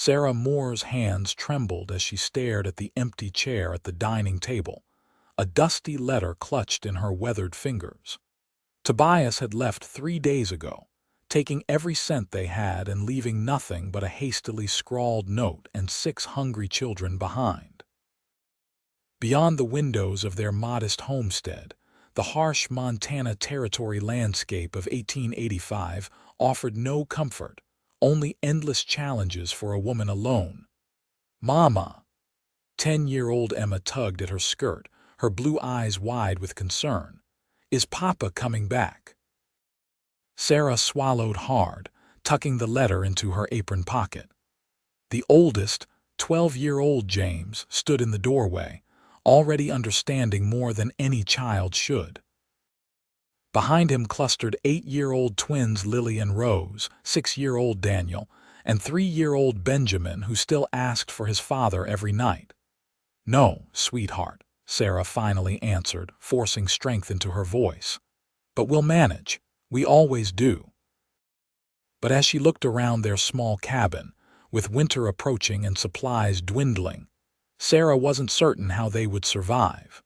Sarah Moore's hands trembled as she stared at the empty chair at the dining table, a dusty letter clutched in her weathered fingers. Tobias had left 3 days ago, taking every cent they had and leaving nothing but a hastily scrawled note and 6 hungry children behind. Beyond the windows of their modest homestead, the harsh Montana Territory landscape of 1885 offered no comfort, only endless challenges for a woman alone. "Mama!" 10-year-old Emma tugged at her skirt, her blue eyes wide with concern. "Is Papa coming back?" Sarah swallowed hard, tucking the letter into her apron pocket. The oldest, 12-year-old James, stood in the doorway, already understanding more than any child should. Behind him clustered 8-year-old twins Lily and Rose, 6-year-old Daniel, and 3-year-old Benjamin, who still asked for his father every night. "No, sweetheart," Sarah finally answered, forcing strength into her voice. "But we'll manage. We always do." But as she looked around their small cabin, with winter approaching and supplies dwindling, Sarah wasn't certain how they would survive.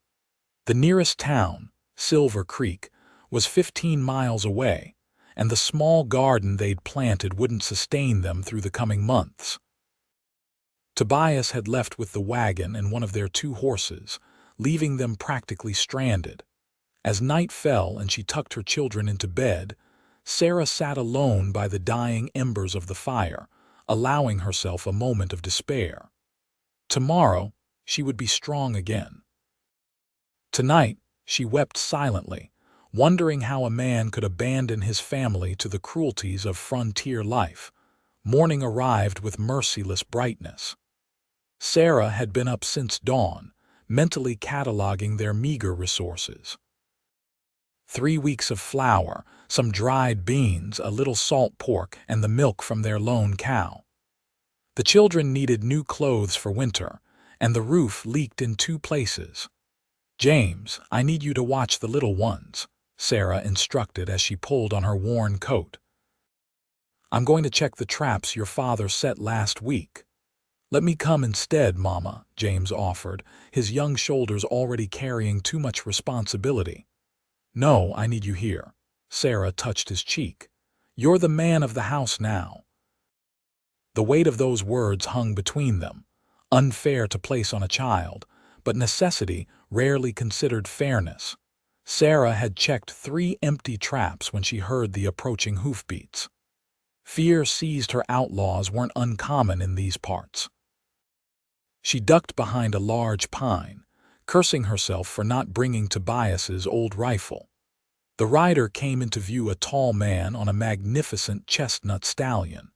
The nearest town, Silver Creek, was 15 miles away, and the small garden they'd planted wouldn't sustain them through the coming months. Tobias had left with the wagon and one of their 2 horses, leaving them practically stranded. As night fell and she tucked her children into bed, Sarah sat alone by the dying embers of the fire, allowing herself a moment of despair. Tomorrow, she would be strong again. Tonight, she wept silently, wondering how a man could abandon his family to the cruelties of frontier life. Morning arrived with merciless brightness. Sarah had been up since dawn, mentally cataloging their meager resources. 3 weeks of flour, some dried beans, a little salt pork, and the milk from their lone cow. The children needed new clothes for winter, and the roof leaked in 2 places. "James, I need you to watch the little ones," Sarah instructed as she pulled on her worn coat. "I'm going to check the traps your father set last week." "Let me come instead, Mama," James offered, his young shoulders already carrying too much responsibility. "No, I need you here." Sarah touched his cheek. "You're the man of the house now." The weight of those words hung between them, unfair to place on a child, but necessity rarely considered fairness. Sarah had checked 3 empty traps when she heard the approaching hoofbeats. Fear seized her. Outlaws weren't uncommon in these parts. She ducked behind a large pine, cursing herself for not bringing Tobias's old rifle. The rider came into view, a tall man on a magnificent chestnut stallion.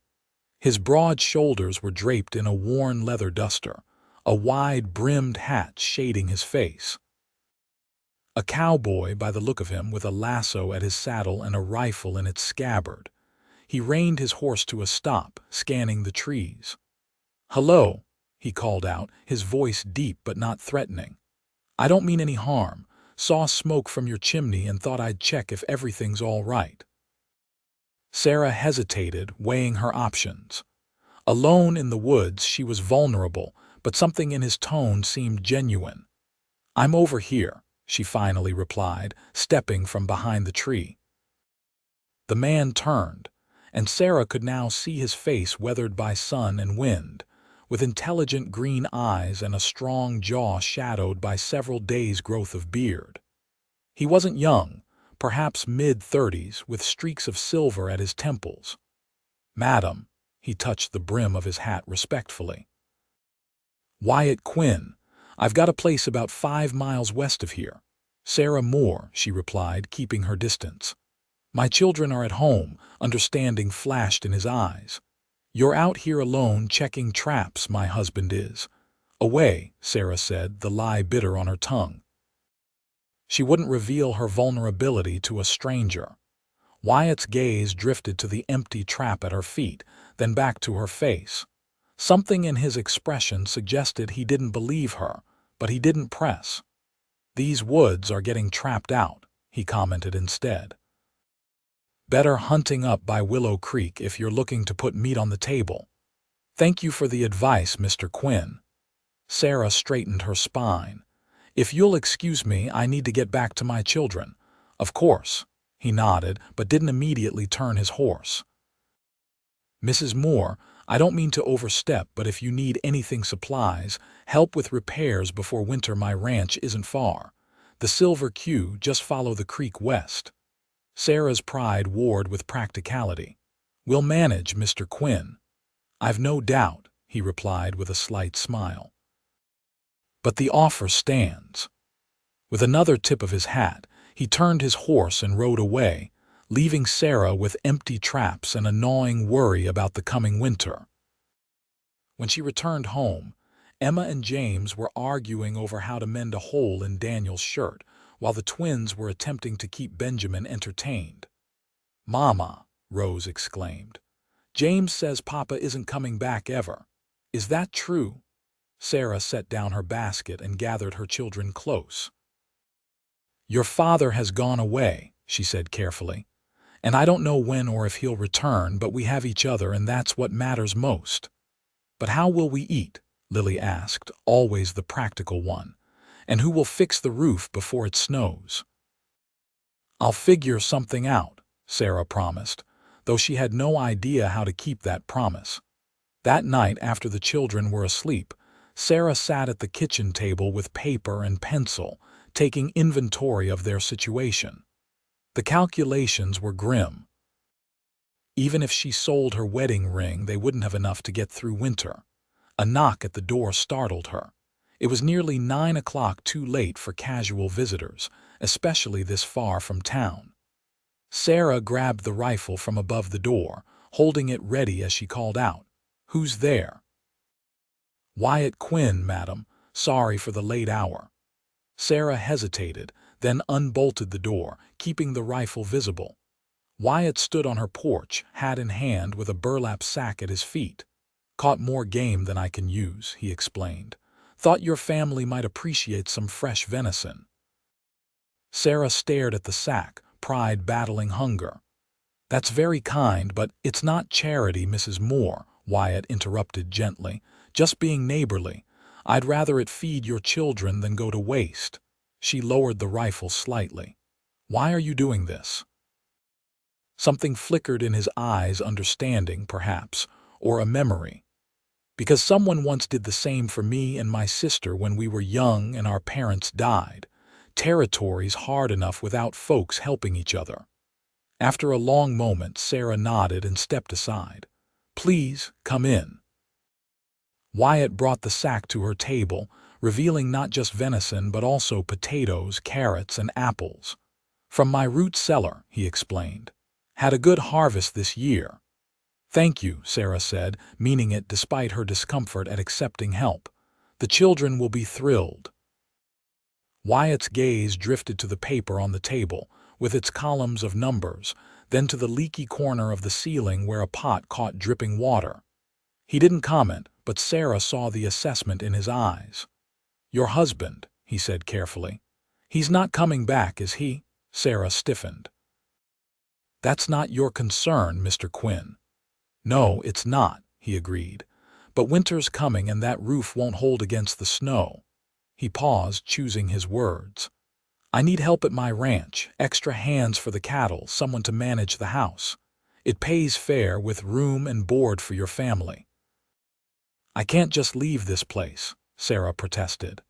His broad shoulders were draped in a worn leather duster, a wide-brimmed hat shading his face. A cowboy by the look of him, with a lasso at his saddle and a rifle in its scabbard. He reined his horse to a stop, scanning the trees. "Hello," he called out, his voice deep but not threatening. "I don't mean any harm. Saw smoke from your chimney and thought I'd check if everything's all right." Sarah hesitated, weighing her options. Alone in the woods, she was vulnerable, but something in his tone seemed genuine. "I'm over here," she finally replied, stepping from behind the tree. The man turned, and Sarah could now see his face weathered by sun and wind, with intelligent green eyes and a strong jaw shadowed by several days' growth of beard. He wasn't young, perhaps mid-30s, with streaks of silver at his temples. "Madam," he touched the brim of his hat respectfully. "Wyatt Quinn. I've got a place about 5 miles west of here." "Sarah Moore," she replied, keeping her distance. "My children are at home," understanding flashed in his eyes. "You're out here alone checking traps, my husband is." "Away," Sarah said, the lie bitter on her tongue. She wouldn't reveal her vulnerability to a stranger. Wyatt's gaze drifted to the empty trap at her feet, then back to her face. Something in his expression suggested he didn't believe her, but he didn't press. "These woods are getting trapped out," he commented instead. "Better hunting up by Willow Creek if you're looking to put meat on the table." Thank you for the advice, Mr. Quinn. Sarah straightened her spine. If you'll excuse me, I need to get back to my children. Of course. He nodded, but didn't immediately turn his horse. Mrs. Moore, I don't mean to overstep, but if you need anything supplies, help with repairs before winter, my ranch isn't far. The Silver Q, just follow the creek west. Sarah's pride warred with practicality. We'll manage, Mr. Quinn. I've no doubt, he replied with a slight smile. But the offer stands. With another tip of his hat, he turned his horse and rode away, leaving Sarah with empty traps and a gnawing worry about the coming winter. When she returned home, Emma and James were arguing over how to mend a hole in Daniel's shirt, while the twins were attempting to keep Benjamin entertained. "Mama," Rose exclaimed, "James says Papa isn't coming back ever. Is that true?" Sarah set down her basket and gathered her children close. "Your father has gone away," she said carefully, "and I don't know when or if he'll return, but we have each other, and that's what matters most." "But how will we eat?" Lily asked, always the practical one. "And who will fix the roof before it snows?" "I'll figure something out," Sarah promised, though she had no idea how to keep that promise. That night, after the children were asleep, Sarah sat at the kitchen table with paper and pencil, taking inventory of their situation. The calculations were grim. Even if she sold her wedding ring, they wouldn't have enough to get through winter. A knock at the door startled her. It was nearly 9 o'clock, too late for casual visitors, especially this far from town. Sarah grabbed the rifle from above the door, holding it ready as she called out, "Who's there?" "Wyatt Quinn, madam. Sorry for the late hour." Sarah hesitated, then unbolted the door, keeping the rifle visible. Wyatt stood on her porch, hat in hand, with a burlap sack at his feet. "Caught more game than I can use," he explained. "Thought your family might appreciate some fresh venison." Sarah stared at the sack, pride battling hunger. "That's very kind, but it's not charity, Mrs. Moore," Wyatt interrupted gently. "Just being neighborly. I'd rather it feed your children than go to waste." She lowered the rifle slightly. "Why are you doing this?" Something flickered in his eyes, understanding, perhaps, or a memory. "Because someone once did the same for me and my sister when we were young and our parents died. Territory's hard enough without folks helping each other." After a long moment, Sarah nodded and stepped aside. "Please, come in." Wyatt brought the sack to her table, revealing not just venison but also potatoes, carrots, and apples. "From my root cellar," he explained. "Had a good harvest this year." "Thank you," Sarah said, meaning it despite her discomfort at accepting help. "The children will be thrilled." Wyatt's gaze drifted to the paper on the table, with its columns of numbers, then to the leaky corner of the ceiling where a pot caught dripping water. He didn't comment, but Sarah saw the assessment in his eyes. "Your husband," he said carefully. "He's not coming back, is he?" Sarah stiffened. "That's not your concern, Mr. Quinn." "No, it's not," he agreed. "But winter's coming and that roof won't hold against the snow." He paused, choosing his words. "I need help at my ranch, extra hands for the cattle, someone to manage the house. It pays fair, with room and board for your family." "I can't just leave this place," Sarah protested.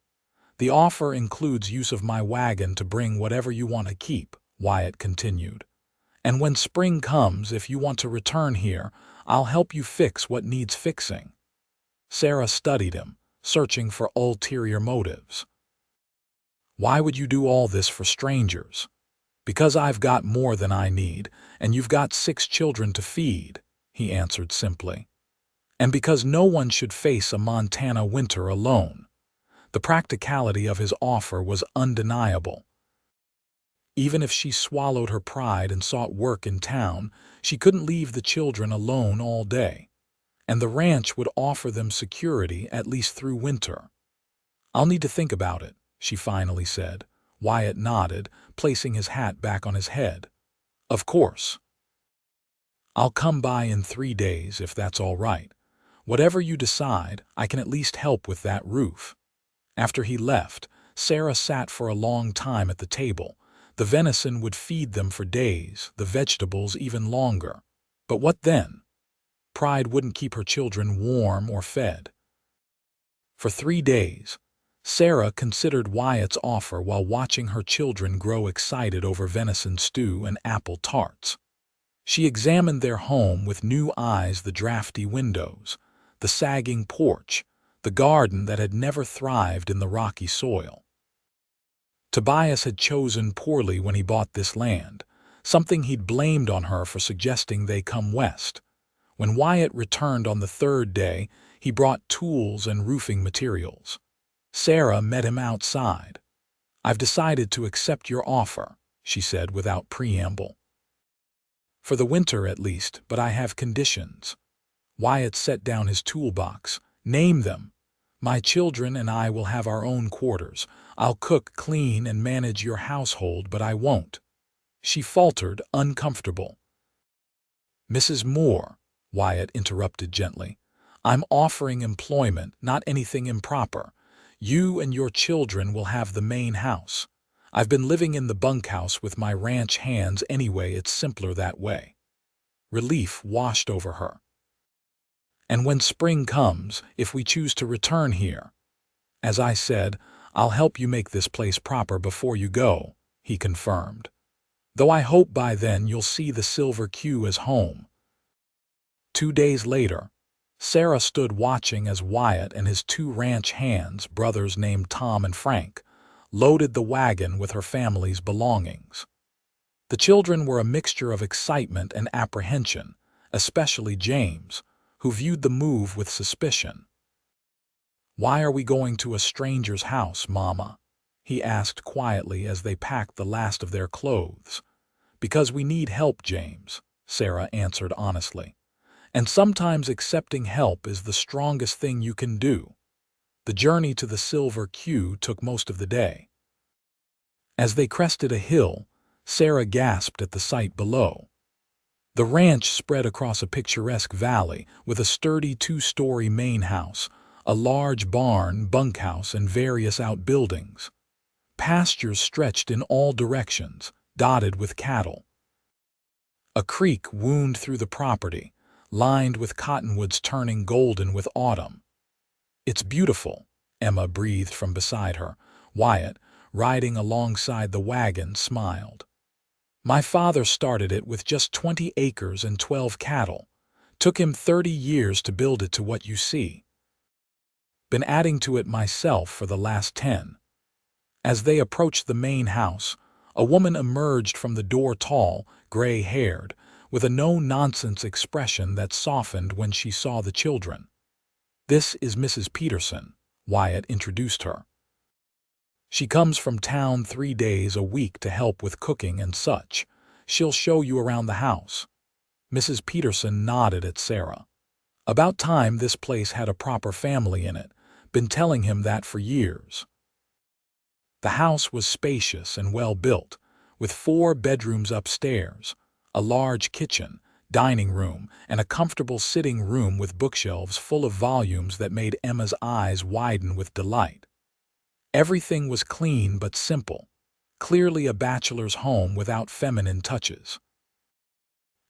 "The offer includes use of my wagon to bring whatever you want to keep," Wyatt continued. "And when spring comes, if you want to return here, I'll help you fix what needs fixing." Sarah studied him, searching for ulterior motives. "Why would you do all this for strangers?" "Because I've got more than I need, and you've got 6 children to feed," he answered simply. "And because no one should face a Montana winter alone." The practicality of his offer was undeniable. Even if she swallowed her pride and sought work in town, she couldn't leave the children alone all day. And the ranch would offer them security, at least through winter. "I'll need to think about it," she finally said. Wyatt nodded, placing his hat back on his head. "Of course. I'll come by in 3 days, if that's all right." Whatever you decide, I can at least help with that roof." After he left, Sarah sat for a long time at the table. The venison would feed them for days, the vegetables even longer. But what then? Pride wouldn't keep her children warm or fed. For 3 days, Sarah considered Wyatt's offer while watching her children grow excited over venison stew and apple tarts. She examined their home with new eyes, the drafty windows, the sagging porch, the garden that had never thrived in the rocky soil. Tobias had chosen poorly when he bought this land, something he'd blamed on her for suggesting they come west. When Wyatt returned on the 3rd day, he brought tools and roofing materials. Sarah met him outside. "I've decided to accept your offer," she said without preamble. "For the winter at least, but I have conditions." Wyatt set down his toolbox. "Name them. My children and I will have our own quarters. I'll cook, clean, and manage your household, but I won't." She faltered, uncomfortable. "Mrs. Moore," Wyatt interrupted gently, "I'm offering employment, not anything improper. You and your children will have the main house. I've been living in the bunkhouse with my ranch hands anyway. It's simpler that way." Relief washed over her. "And when spring comes, if we choose to return here, as I said, I'll help you make this place proper before you go," he confirmed. "Though I hope by then you'll see the Silver Q as home." 2 days later, Sarah stood watching as Wyatt and his 2 ranch hands, brothers named Tom and Frank, loaded the wagon with her family's belongings. The children were a mixture of excitement and apprehension, especially James, who viewed the move with suspicion. "Why are we going to a stranger's house, Mama?" he asked quietly as they packed the last of their clothes. "Because we need help, James," Sarah answered honestly. "And sometimes accepting help is the strongest thing you can do." The journey to the Silver Q took most of the day. As they crested a hill, Sarah gasped at the sight below. The ranch spread across a picturesque valley with a sturdy 2-story main house, a large barn, bunkhouse, and various outbuildings. Pastures stretched in all directions, dotted with cattle. A creek wound through the property, lined with cottonwoods turning golden with autumn. "It's beautiful," Emma breathed from beside her. Wyatt, riding alongside the wagon, smiled. "My father started it with just 20 acres and 12 cattle. Took him 30 years to build it to what you see. Been adding to it myself for the last 10. As they approached the main house, a woman emerged from the door, tall, gray-haired, with a no-nonsense expression that softened when she saw the children. "This is Mrs. Peterson," Wyatt introduced her. "She comes from town 3 days a week to help with cooking and such. She'll show you around the house." Mrs. Peterson nodded at Sarah. About time this place had a proper family in it. Been telling him that for years. The house was spacious and well built, with 4 bedrooms upstairs, a large kitchen, dining room, and a comfortable sitting room with bookshelves full of volumes that made Emma's eyes widen with delight. Everything was clean but simple, clearly a bachelor's home without feminine touches.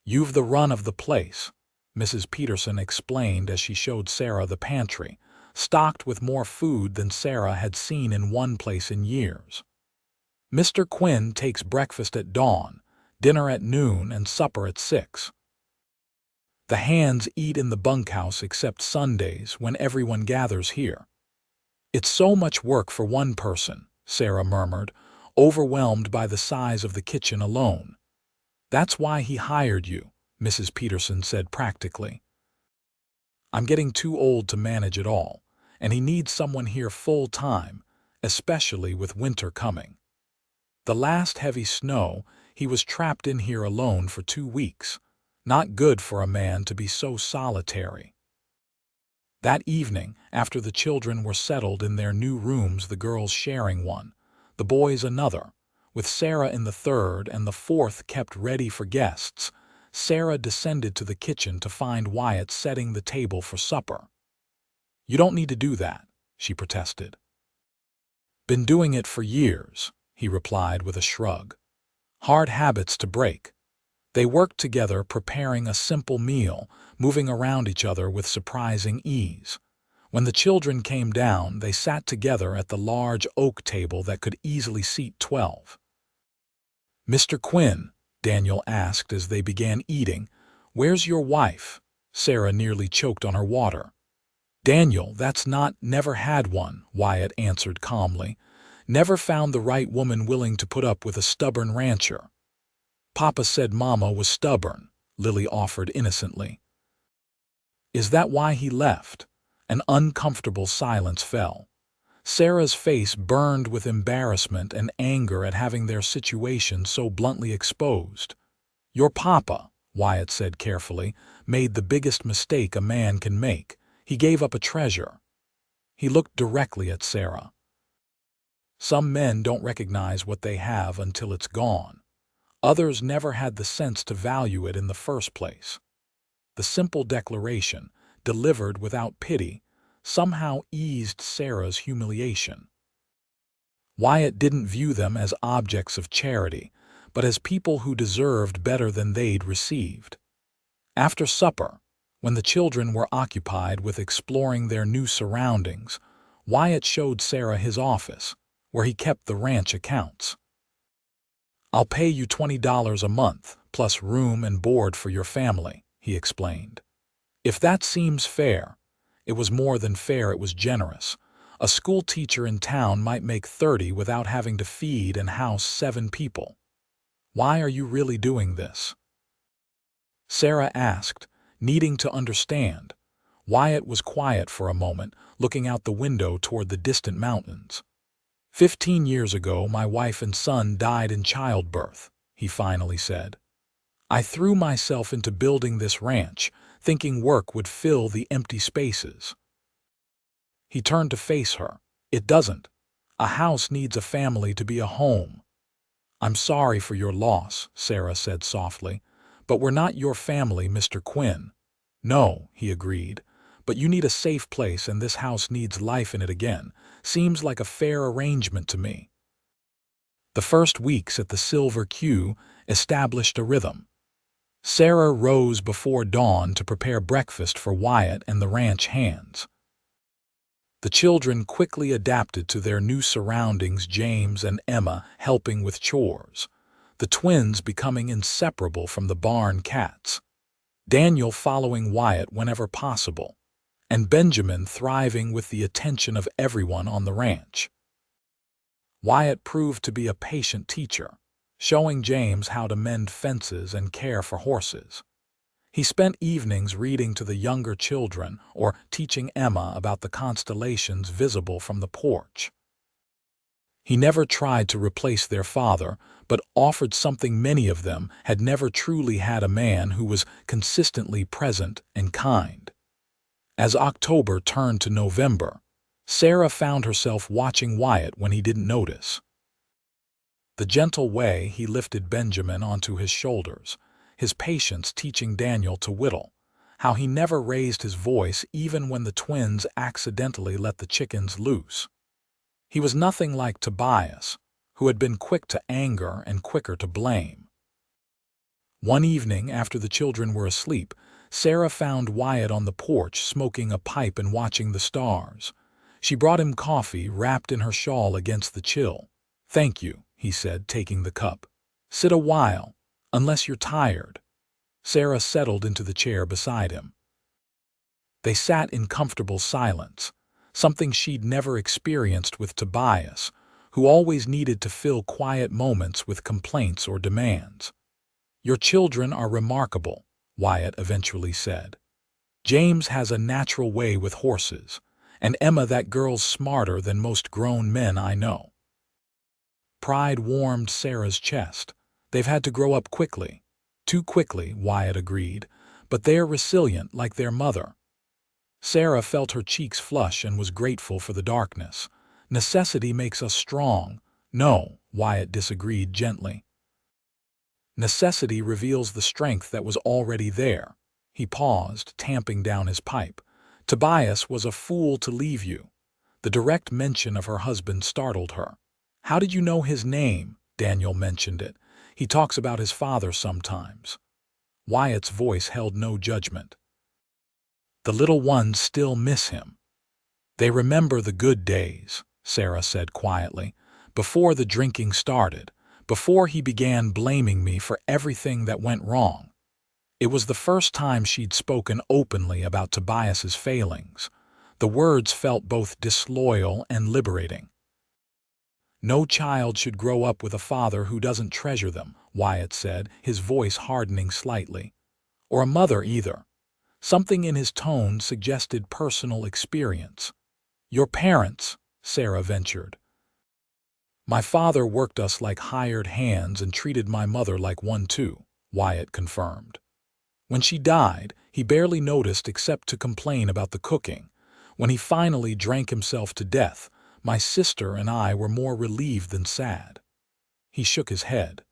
"You've the run of the place," Mrs. Peterson explained as she showed Sarah the pantry, stocked with more food than Sarah had seen in one place in years. "Mr. Quinn takes breakfast at dawn, dinner at noon, and supper at 6. The hands eat in the bunkhouse except Sundays when everyone gathers here." "It's so much work for one person," Sarah murmured, overwhelmed by the size of the kitchen alone. "That's why he hired you," Mrs. Peterson said practically. "I'm getting too old to manage it all, and he needs someone here full-time, especially with winter coming. The last heavy snow, he was trapped in here alone for 2 weeks. Not good for a man to be so solitary." That evening, after the children were settled in their new rooms, the girls sharing one, the boys another, with Sarah in the 3rd and the 4th kept ready for guests, Sarah descended to the kitchen to find Wyatt setting the table for supper. "You don't need to do that," she protested. "Been doing it for years," he replied with a shrug. "Hard habits to break." They worked together preparing a simple meal, moving around each other with surprising ease. When the children came down, they sat together at the large oak table that could easily seat 12. "Mr. Quinn," Daniel asked as they began eating, "where's your wife?" Sarah nearly choked on her water. "Daniel, that's not, never had one," Wyatt answered calmly. "Never found the right woman willing to put up with a stubborn rancher." "Papa said Mama was stubborn," Lily offered innocently. "Is that why he left?" An uncomfortable silence fell. Sarah's face burned with embarrassment and anger at having their situation so bluntly exposed. "Your papa," Wyatt said carefully, "made the biggest mistake a man can make. He gave up a treasure." He looked directly at Sarah. "Some men don't recognize what they have until it's gone. Others never had the sense to value it in the first place." The simple declaration, delivered without pity, somehow eased Sarah's humiliation. Wyatt didn't view them as objects of charity, but as people who deserved better than they'd received. After supper, when the children were occupied with exploring their new surroundings, Wyatt showed Sarah his office, where he kept the ranch accounts. "I'll pay you $20 a month, plus room and board for your family," he explained. "If that seems fair." It was more than fair, it was generous. A school teacher in town might make 30 without having to feed and house 7 people. "Why are you really doing this?" Sarah asked, needing to understand. Wyatt was quiet for a moment, looking out the window toward the distant mountains. 15 years ago, my wife and son died in childbirth," he finally said. "I threw myself into building this ranch, thinking work would fill the empty spaces." He turned to face her. "It doesn't. A house needs a family to be a home." "I'm sorry for your loss," Sarah said softly, "but we're not your family, Mr. Quinn." "No," he agreed, "but you need a safe place and this house needs life in it again. Seems like a fair arrangement to me." The first weeks at the Silver Q established a rhythm. Sarah rose before dawn to prepare breakfast for Wyatt and the ranch hands. The children quickly adapted to their new surroundings, James and Emma helping with chores, the twins becoming inseparable from the barn cats, Daniel following Wyatt whenever possible, and Benjamin thriving with the attention of everyone on the ranch. Wyatt proved to be a patient teacher, showing James how to mend fences and care for horses. He spent evenings reading to the younger children or teaching Emma about the constellations visible from the porch. He never tried to replace their father, but offered something many of them had never truly had: a man who was consistently present and kind. As October turned to November, Sarah found herself watching Wyatt when he didn't notice. The gentle way he lifted Benjamin onto his shoulders, his patience teaching Daniel to whittle, how he never raised his voice even when the twins accidentally let the chickens loose. He was nothing like Tobias, who had been quick to anger and quicker to blame. One evening, after the children were asleep, Sarah found Wyatt on the porch smoking a pipe and watching the stars. She brought him coffee wrapped in her shawl against the chill. "Thank you," he said, taking the cup. "Sit a while, unless you're tired." Sarah settled into the chair beside him. They sat in comfortable silence, something she'd never experienced with Tobias, who always needed to fill quiet moments with complaints or demands. "Your children are remarkable," Wyatt eventually said. "James has a natural way with horses, and Emma, that girl's smarter than most grown men I know." Pride warmed Sarah's chest. "They've had to grow up quickly." "Too quickly," Wyatt agreed, "but they're resilient like their mother." Sarah felt her cheeks flush and was grateful for the darkness. "Necessity makes us strong." "No," Wyatt disagreed gently. Necessity reveals the strength that was already there. He paused, tamping down his pipe. Tobias was a fool to leave you. The direct mention of her husband startled her. How did you know his name? Daniel mentioned it. He talks about his father sometimes. Wyatt's voice held no judgment. The little ones still miss him. They remember the good days, Sarah said quietly, before the drinking started, before he began blaming me for everything that went wrong. It was the first time she'd spoken openly about Tobias's failings. The words felt both disloyal and liberating. No child should grow up with a father who doesn't treasure them, Wyatt said, his voice hardening slightly. Or a mother either. Something in his tone suggested personal experience. Your parents, Sarah ventured. My father worked us like hired hands and treated my mother like one too, Wyatt confirmed. When she died, he barely noticed except to complain about the cooking. When he finally drank himself to death, my sister and I were more relieved than sad. He shook his head.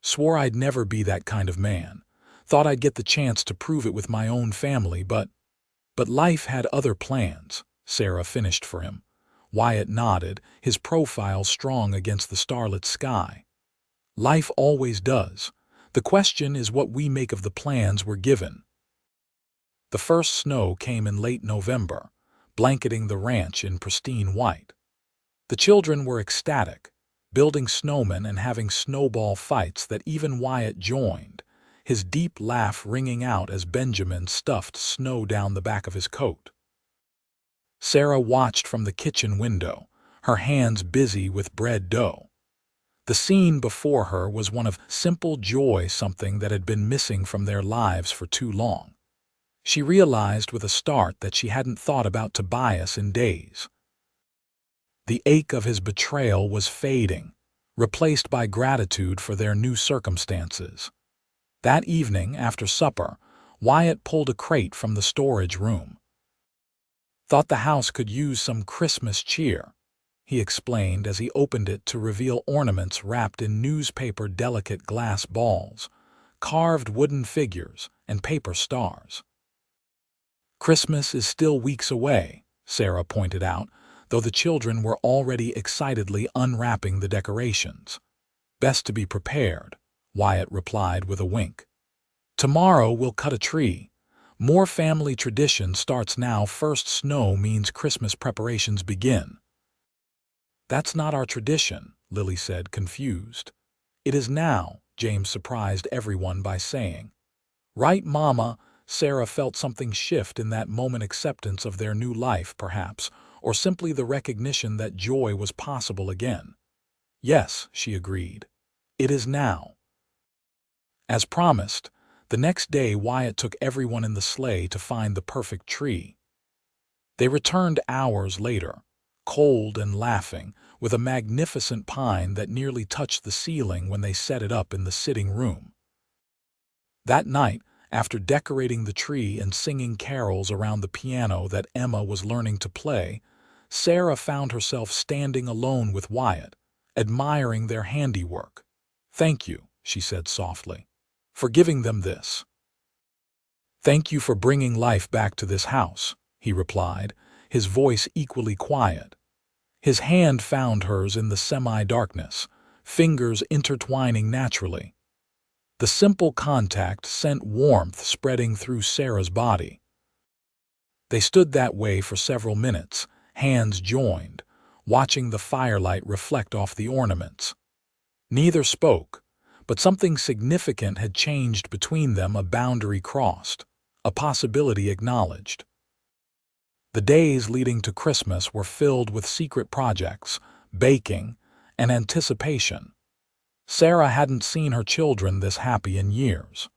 Swore I'd never be that kind of man. Thought I'd get the chance to prove it with my own family, but life had other plans, Sarah finished for him. Wyatt nodded, his profile strong against the starlit sky. Life always does. The question is what we make of the plans we're given. The first snow came in late November, blanketing the ranch in pristine white. The children were ecstatic, building snowmen and having snowball fights that even Wyatt joined, his deep laugh ringing out as Benjamin stuffed snow down the back of his coat. Sarah watched from the kitchen window, her hands busy with bread dough. The scene before her was one of simple joy, something that had been missing from their lives for too long. She realized with a start that she hadn't thought about Tobias in days. The ache of his betrayal was fading, replaced by gratitude for their new circumstances. That evening, after supper, Wyatt pulled a crate from the storage room. Thought the house could use some Christmas cheer, he explained as he opened it to reveal ornaments wrapped in newspaper delicate glass balls, carved wooden figures, and paper stars. Christmas is still weeks away, Sarah pointed out, though the children were already excitedly unwrapping the decorations. Best to be prepared, Wyatt replied with a wink. Tomorrow we'll cut a tree. More family tradition starts now. First snow means Christmas preparations begin. That's not our tradition, Lily said, confused. It is now, James surprised everyone by saying. Right, Mama? Sarah felt something shift in that moment, acceptance of their new life, perhaps, or simply the recognition that joy was possible again. Yes, she agreed. It is now. As promised, the next day Wyatt took everyone in the sleigh to find the perfect tree. They returned hours later, cold and laughing, with a magnificent pine that nearly touched the ceiling when they set it up in the sitting room. That night, after decorating the tree and singing carols around the piano that Emma was learning to play, Sarah found herself standing alone with Wyatt, admiring their handiwork. Thank you, she said softly, for giving them this. Thank you for bringing life back to this house, he replied, his voice equally quiet. His hand found hers in the semi-darkness, fingers intertwining naturally. The simple contact sent warmth spreading through Sarah's body. They stood that way for several minutes, hands joined, watching the firelight reflect off the ornaments. Neither spoke, but something significant had changed between them, a boundary crossed, a possibility acknowledged. The days leading to Christmas were filled with secret projects, baking, and anticipation. Sarah hadn't seen her children this happy in years.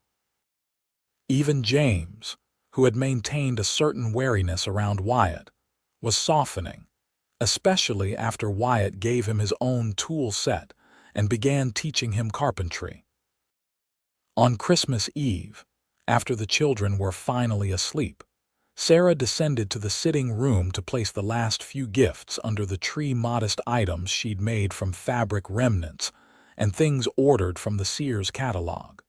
Even James, who had maintained a certain wariness around Wyatt, was softening, especially after Wyatt gave him his own tool set and began teaching him carpentry. On Christmas Eve, after the children were finally asleep, Sarah descended to the sitting room to place the last few gifts under the tree, modest items she'd made from fabric remnants and things ordered from the Sears catalog.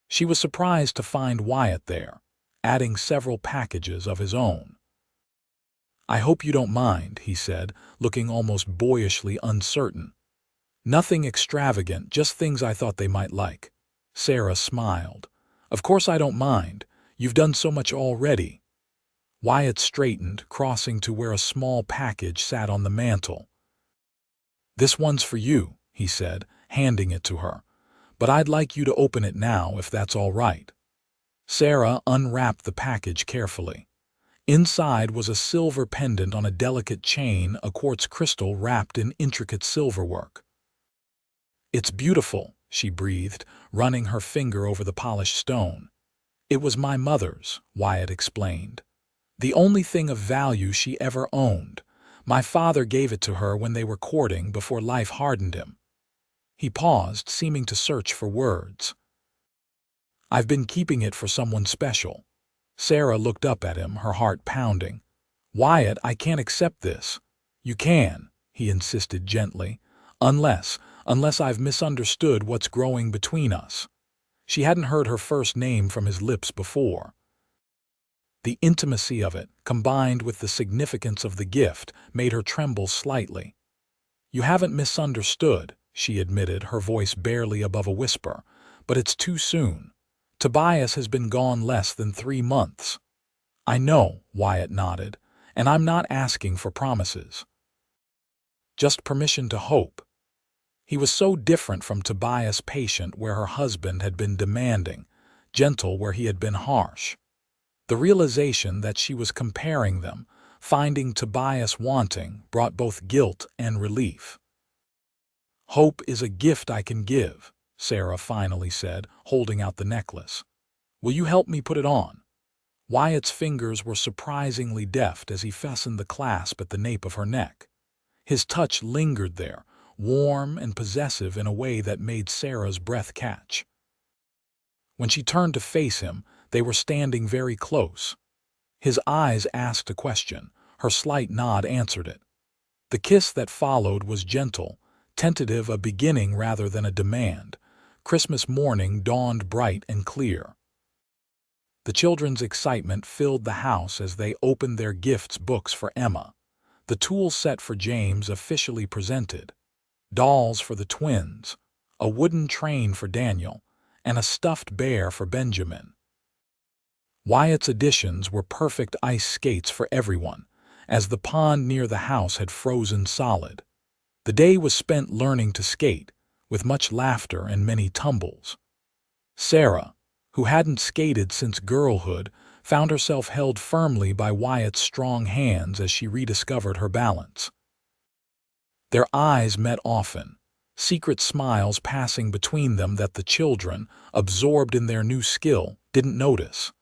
She was surprised to find Wyatt there, adding several packages of his own. "I hope you don't mind," he said, looking almost boyishly uncertain. "Nothing extravagant, just things I thought they might like." Sarah smiled. "Of course I don't mind. You've done so much already." Wyatt straightened, crossing to where a small package sat on the mantel. "This one's for you," he said, handing it to her. "But I'd like you to open it now, if that's all right." Sarah unwrapped the package carefully. Inside was a silver pendant on a delicate chain, a quartz crystal wrapped in intricate silverwork. "It's beautiful," she breathed, running her finger over the polished stone. "It was my mother's," Wyatt explained. "The only thing of value she ever owned. My father gave it to her when they were courting before life hardened him." He paused, seeming to search for words. "I've been keeping it for someone special." Sarah looked up at him, her heart pounding. "Wyatt, I can't accept this." "You can," he insisted gently, unless I've misunderstood what's growing between us." She hadn't heard her first name from his lips before. The intimacy of it, combined with the significance of the gift, made her tremble slightly. "You haven't misunderstood," she admitted, her voice barely above a whisper, "but it's too soon. Tobias has been gone less than 3 months." "I know," Wyatt nodded, "and I'm not asking for promises. Just permission to hope." He was so different from Tobias' patient where her husband had been demanding, gentle where he had been harsh. The realization that she was comparing them, finding Tobias wanting, brought both guilt and relief. "Hope is a gift I can give," Sarah finally said, holding out the necklace. "Will you help me put it on?" Wyatt's fingers were surprisingly deft as he fastened the clasp at the nape of her neck. His touch lingered there, warm and possessive in a way that made Sarah's breath catch. When she turned to face him, they were standing very close. His eyes asked a question. Her slight nod answered it. The kiss that followed was gentle, tentative, a beginning rather than a demand. Christmas morning dawned bright and clear. The children's excitement filled the house as they opened their gifts books for Emma. The tool set for James officially presented. Dolls for the twins, a wooden train for Daniel, and a stuffed bear for Benjamin. Wyatt's additions were perfect ice skates for everyone, as the pond near the house had frozen solid. The day was spent learning to skate, with much laughter and many tumbles. Sarah, who hadn't skated since girlhood, found herself held firmly by Wyatt's strong hands as she rediscovered her balance. Their eyes met often, secret smiles passing between them that the children, absorbed in their new skill, didn't notice.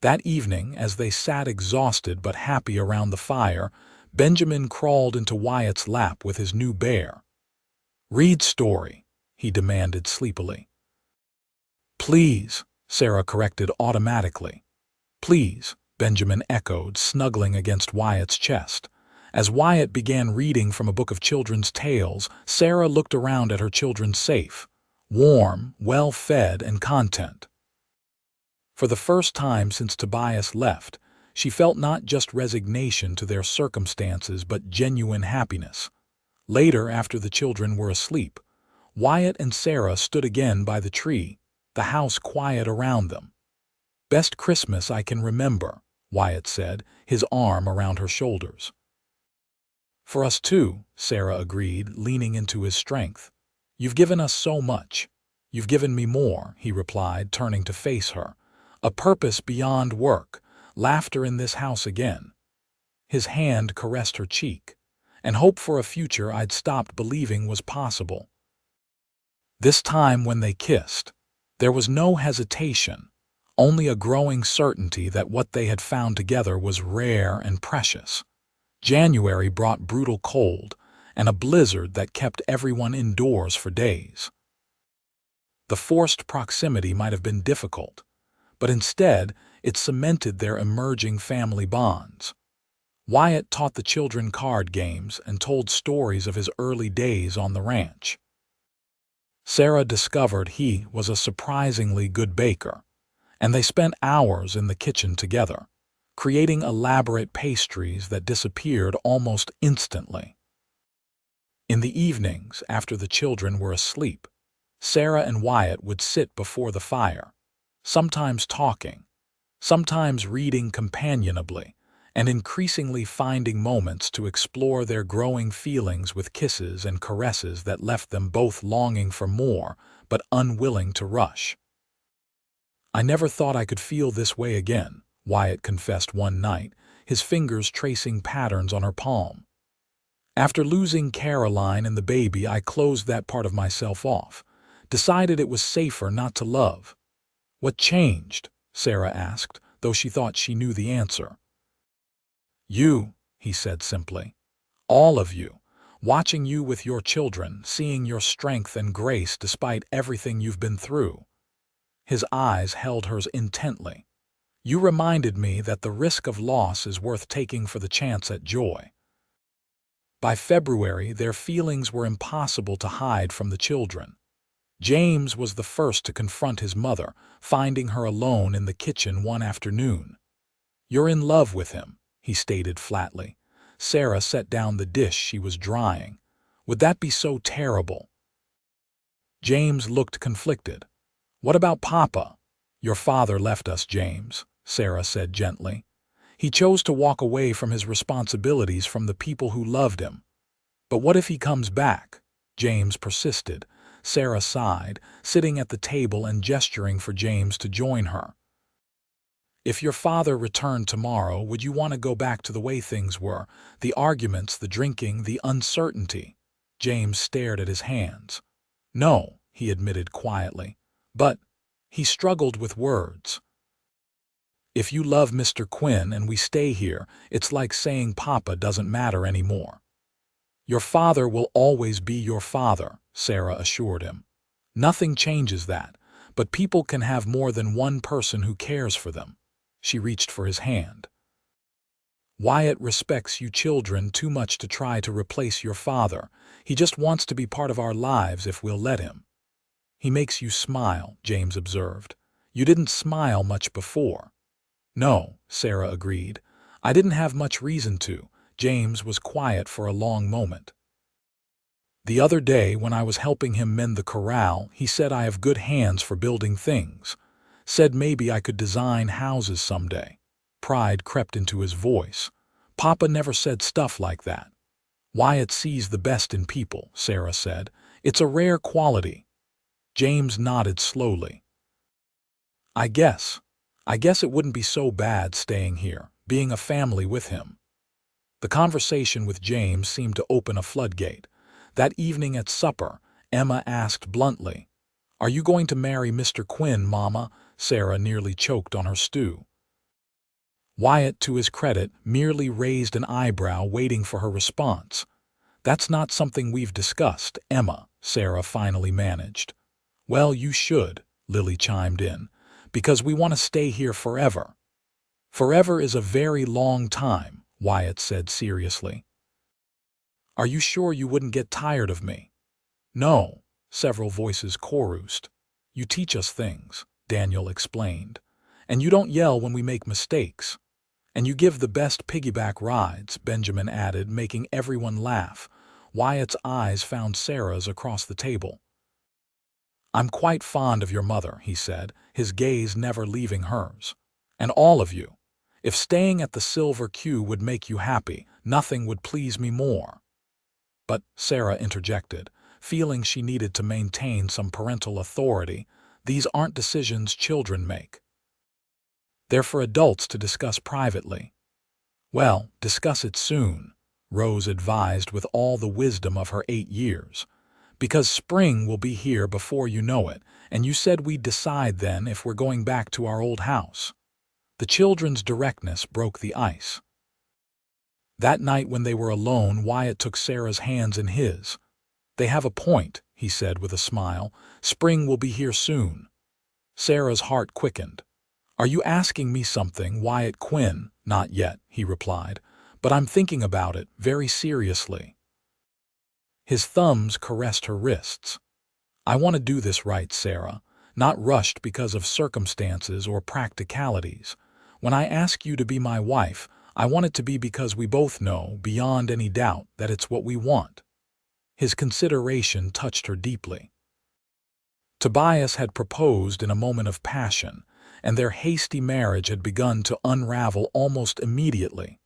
That evening, as they sat exhausted but happy around the fire, Benjamin crawled into Wyatt's lap with his new bear. "Read story," he demanded sleepily. "Please," Sarah corrected automatically. "Please," Benjamin echoed, snuggling against Wyatt's chest. As Wyatt began reading from a book of children's tales, Sarah looked around at her children's safe, warm, well-fed, and content. For the first time since Tobias left, she felt not just resignation to their circumstances but genuine happiness. Later, after the children were asleep, Wyatt and Sarah stood again by the tree, the house quiet around them. "Best Christmas I can remember," Wyatt said, his arm around her shoulders. "For us too," Sarah agreed, leaning into his strength. "You've given us so much." "You've given me more," he replied, turning to face her. "A purpose beyond work, laughter in this house again." His hand caressed her cheek, and hope for a future I'd stopped believing was possible. This time when they kissed, there was no hesitation, only a growing certainty that what they had found together was rare and precious. January brought brutal cold and a blizzard that kept everyone indoors for days. The forced proximity might have been difficult, but instead it cemented their emerging family bonds. Wyatt taught the children card games and told stories of his early days on the ranch. Sarah discovered he was a surprisingly good baker, and they spent hours in the kitchen together, creating elaborate pastries that disappeared almost instantly. In the evenings, after the children were asleep, Sarah and Wyatt would sit before the fire, sometimes talking, sometimes reading companionably, and increasingly finding moments to explore their growing feelings with kisses and caresses that left them both longing for more, but unwilling to rush. "I never thought I could feel this way again," Wyatt confessed one night, his fingers tracing patterns on her palm. "After losing Caroline and the baby, I closed that part of myself off, decided it was safer not to love." "What changed?" Sarah asked, though she thought she knew the answer. "You," he said simply. "All of you. Watching you with your children, seeing your strength and grace despite everything you've been through." His eyes held hers intently. "You reminded me that the risk of loss is worth taking for the chance at joy." By February, their feelings were impossible to hide from the children. James was the first to confront his mother, finding her alone in the kitchen one afternoon. "You're in love with him," he stated flatly. Sarah set down the dish she was drying. "Would that be so terrible?" James looked conflicted. "What about Papa?" "Your father left us, James," Sarah said gently. "He chose to walk away from his responsibilities, from the people who loved him." "But what if he comes back?" James persisted. Sarah sighed, sitting at the table and gesturing for James to join her. "If your father returned tomorrow, would you want to go back to the way things were? The arguments, the drinking, the uncertainty?" James stared at his hands. "No," he admitted quietly. "But—" he struggled with words. "If you love Mr. Quinn and we stay here, it's like saying Papa doesn't matter anymore." "Your father will always be your father," Sarah assured him. "Nothing changes that, but people can have more than one person who cares for them." She reached for his hand. "Wyatt respects you children too much to try to replace your father. He just wants to be part of our lives if we'll let him." "He makes you smile," James observed. "You didn't smile much before." "No," Sarah agreed. "I didn't have much reason to." James was quiet for a long moment. "The other day, when I was helping him mend the corral, he said I have good hands for building things. Said maybe I could design houses someday." Pride crept into his voice. "Papa never said stuff like that." "Wyatt sees the best in people," Sarah said. "It's a rare quality." James nodded slowly. I guess it wouldn't be so bad staying here, being a family with him." The conversation with James seemed to open a floodgate. That evening at supper, Emma asked bluntly, "Are you going to marry Mr. Quinn, Mama?" Sarah nearly choked on her stew. Wyatt, to his credit, merely raised an eyebrow, waiting for her response. "That's not something we've discussed, Emma," Sarah finally managed. "Well, you should," Lily chimed in, "because we want to stay here forever." "Forever is a very long time," Wyatt said seriously. "Are you sure you wouldn't get tired of me?" "No," several voices chorused. "You teach us things," Daniel explained. "And you don't yell when we make mistakes. And you give the best piggyback rides," Benjamin added, making everyone laugh. Wyatt's eyes found Sarah's across the table. "I'm quite fond of your mother," he said, his gaze never leaving hers. "And all of you. If staying at the Silver Q would make you happy, nothing would please me more." "But," Sarah interjected, feeling she needed to maintain some parental authority, "these aren't decisions children make. They're for adults to discuss privately." "Well, discuss it soon," Rose advised with all the wisdom of her 8 years. "Because spring will be here before you know it, and you said we'd decide then if we're going back to our old house." The children's directness broke the ice. That night when they were alone, Wyatt took Sarah's hands in his. "They have a point," he said with a smile. "Spring will be here soon." Sarah's heart quickened. "Are you asking me something, Wyatt Quinn?" "Not yet," he replied. "But I'm thinking about it very seriously." His thumbs caressed her wrists. I want to do this right, Sarah, not rushed because of circumstances or practicalities. When I ask you to be my wife, I want it to be because we both know, beyond any doubt, that it's what we want. His consideration touched her deeply. Tobias had proposed in a moment of passion, and their hasty marriage had begun to unravel almost immediately.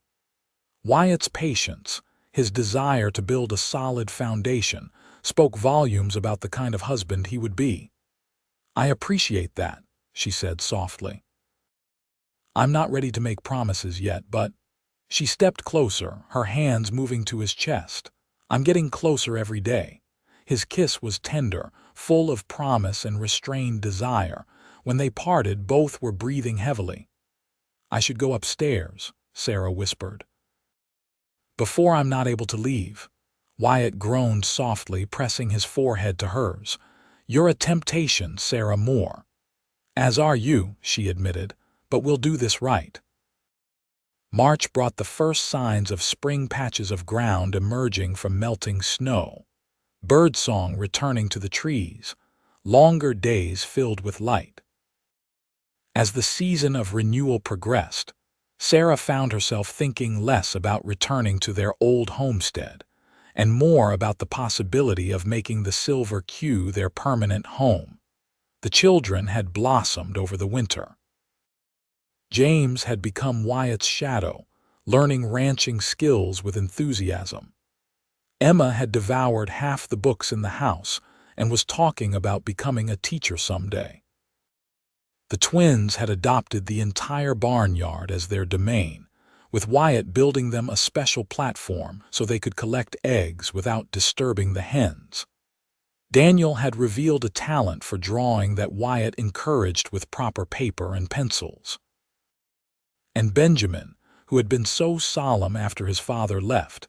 Wyatt's patience, his desire to build a solid foundation, spoke volumes about the kind of husband he would be. "I appreciate that," she said softly. "I'm not ready to make promises yet, but—" She stepped closer, her hands moving to his chest. "I'm getting closer every day." His kiss was tender, full of promise and restrained desire. When they parted, both were breathing heavily. "I should go upstairs," Sarah whispered. "Before I'm not able to leave." Wyatt groaned softly, pressing his forehead to hers. "You're a temptation, Sarah Moore." "As are you," she admitted, "but we'll do this right." March brought the first signs of spring, patches of ground emerging from melting snow, birdsong returning to the trees, longer days filled with light. As the season of renewal progressed, Sarah found herself thinking less about returning to their old homestead and more about the possibility of making the Silver Q their permanent home. The children had blossomed over the winter. James had become Wyatt's shadow, learning ranching skills with enthusiasm. Emma had devoured half the books in the house and was talking about becoming a teacher someday. The twins had adopted the entire barnyard as their domain, with Wyatt building them a special platform so they could collect eggs without disturbing the hens. Daniel had revealed a talent for drawing that Wyatt encouraged with proper paper and pencils. And Benjamin, who had been so solemn after his father left,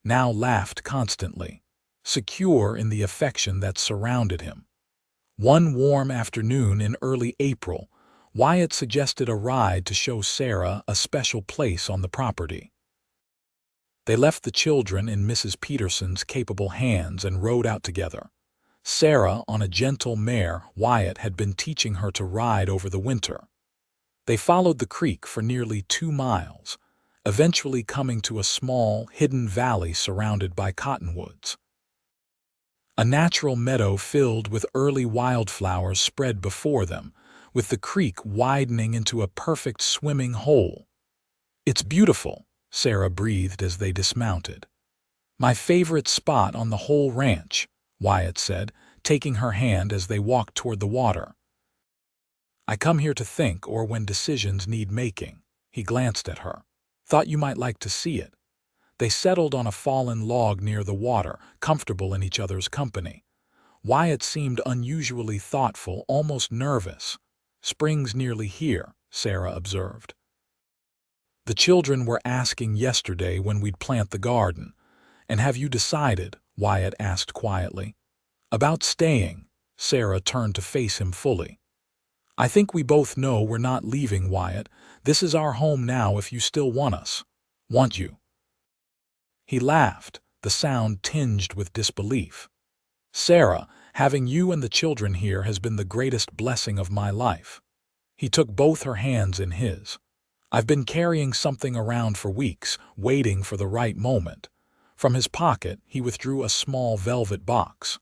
now laughed constantly, secure in the affection that surrounded him. One warm afternoon in early April, Wyatt suggested a ride to show Sarah a special place on the property. They left the children in Mrs. Peterson's capable hands and rode out together. Sarah on a gentle mare Wyatt had been teaching her to ride over the winter. They followed the creek for nearly 2 miles, eventually coming to a small, hidden valley surrounded by cottonwoods. A natural meadow filled with early wildflowers spread before them, with the creek widening into a perfect swimming hole. "It's beautiful," Sarah breathed as they dismounted. "My favorite spot on the whole ranch," Wyatt said, taking her hand as they walked toward the water. "I come here to think, or when decisions need making." He glanced at her. "Thought you might like to see it." They settled on a fallen log near the water, comfortable in each other's company. Wyatt seemed unusually thoughtful, almost nervous. "Spring's nearly here," Sarah observed. "The children were asking yesterday when we'd plant the garden. And have you decided?" Wyatt asked quietly. "About staying." Sarah turned to face him fully. "I think we both know we're not leaving, Wyatt. This is our home now if you still want us." "Want you?" He laughed, the sound tinged with disbelief. "Sarah, having you and the children here has been the greatest blessing of my life." He took both her hands in his. "I've been carrying something around for weeks, waiting for the right moment." From his pocket, he withdrew a small velvet box.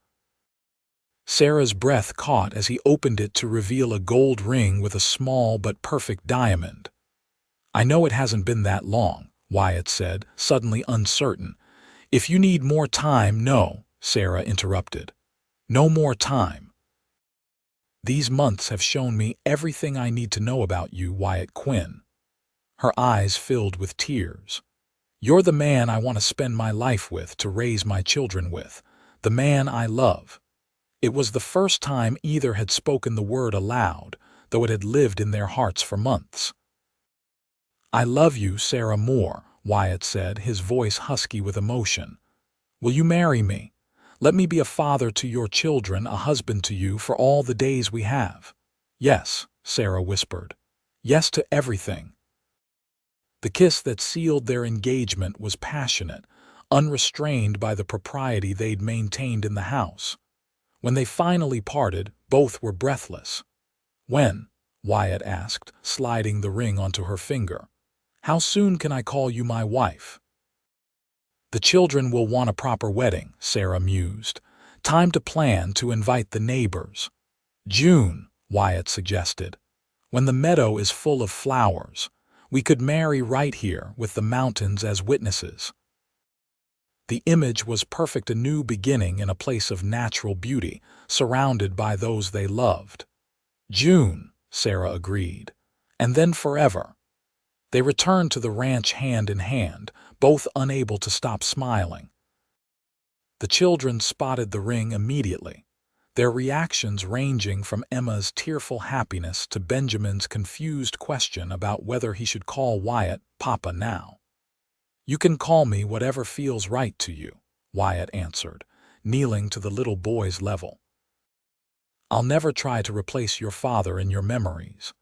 Sarah's breath caught as he opened it to reveal a gold ring with a small but perfect diamond. "I know it hasn't been that long," Wyatt said, suddenly uncertain. "If you need more time—" "No," Sarah interrupted. "No more time. These months have shown me everything I need to know about you, Wyatt Quinn." Her eyes filled with tears. "You're the man I want to spend my life with, to raise my children with. The man I love." It was the first time either had spoken the word aloud, though it had lived in their hearts for months. "I love you, Sarah Moore," Wyatt said, his voice husky with emotion. "Will you marry me? Let me be a father to your children, a husband to you for all the days we have." "Yes," Sarah whispered. "Yes to everything." The kiss that sealed their engagement was passionate, unrestrained by the propriety they'd maintained in the house. When they finally parted, both were breathless. "When?" Wyatt asked, sliding the ring onto her finger. "How soon can I call you my wife?" "The children will want a proper wedding," Sarah mused. "Time to plan, to invite the neighbors." "June," Wyatt suggested. "When the meadow is full of flowers. We could marry right here, with the mountains as witnesses." The image was perfect, a new beginning in a place of natural beauty, surrounded by those they loved. "June," Sarah agreed. "And then forever." They returned to the ranch hand in hand, both unable to stop smiling. The children spotted the ring immediately, their reactions ranging from Emma's tearful happiness to Benjamin's confused question about whether he should call Wyatt Papa now. "You can call me whatever feels right to you," Wyatt answered, kneeling to the little boy's level. "I'll never try to replace your father in your memories,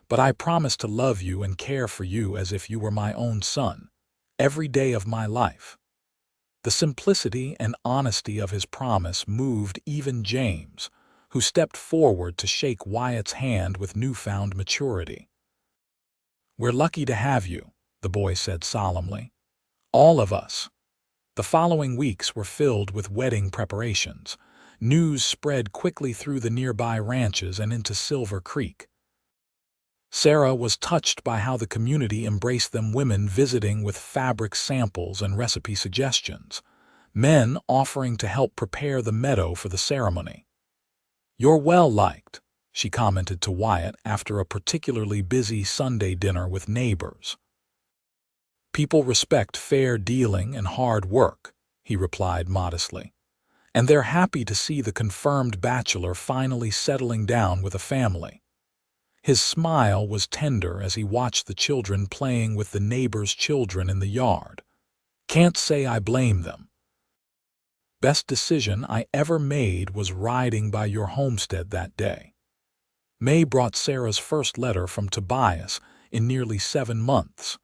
but I promise to love you and care for you as if you were my own son, every day of my life." The simplicity and honesty of his promise moved even James, who stepped forward to shake Wyatt's hand with newfound maturity. "We're lucky to have you," the boy said solemnly. "All of us." The following weeks were filled with wedding preparations. News spread quickly through the nearby ranches and into Silver Creek. Sarah was touched by how the community embraced them, women visiting with fabric samples and recipe suggestions, men offering to help prepare the meadow for the ceremony. "You're well liked," she commented to Wyatt after a particularly busy Sunday dinner with neighbors. "People respect fair dealing and hard work," he replied modestly, "and they're happy to see the confirmed bachelor finally settling down with a family." His smile was tender as he watched the children playing with the neighbors' children in the yard. "Can't say I blame them. Best decision I ever made was riding by your homestead that day." May brought Sarah's first letter from Tobias in nearly 7 months.